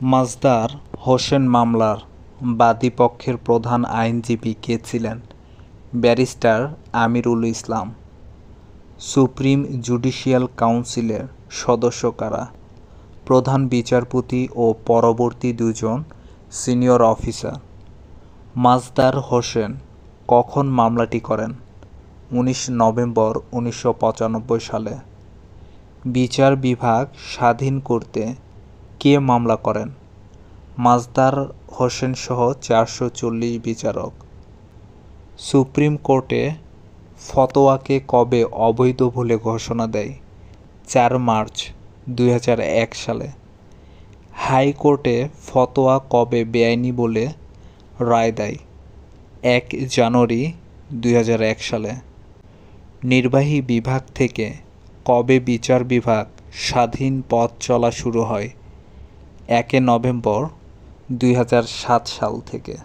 মাজদার হোসেন মামলার বাদীপক্ষের প্রধান আইনজীবী কে ছিলেন? Barrister Amirul Islam. Supreme judicial কাউন্সিলের সদস্য কারা? প্রধান বিচারপতি ও পরবর্তী দুজন সিনিয়র অফিসার। মাজদার হোসেন কখন মামলাটি করেন? 19 নভেম্বর 1995 সালে। বিচার বিভাগ স্বাধীন করতে কে মামলা করেন? মাজদার হোসেন সহ 440 বিচারক। সুপ্রিম কোর্টে ফতোয়াকে কবে অবৈধ বলে ঘোষণা দেয়? 4 মার্চ 2001 সালে। হাইকোর্টে ফতোয়া কবে বেআইনি বলে রায় দেয়? 1 জানুয়ারি 2001 সালে। নির্বাহী বিভাগ থেকে কবে বিচার বিভাগ স্বাধীন পথ চলা শুরু হয়? 1 নভেম্বর 2007 সাল থেকে।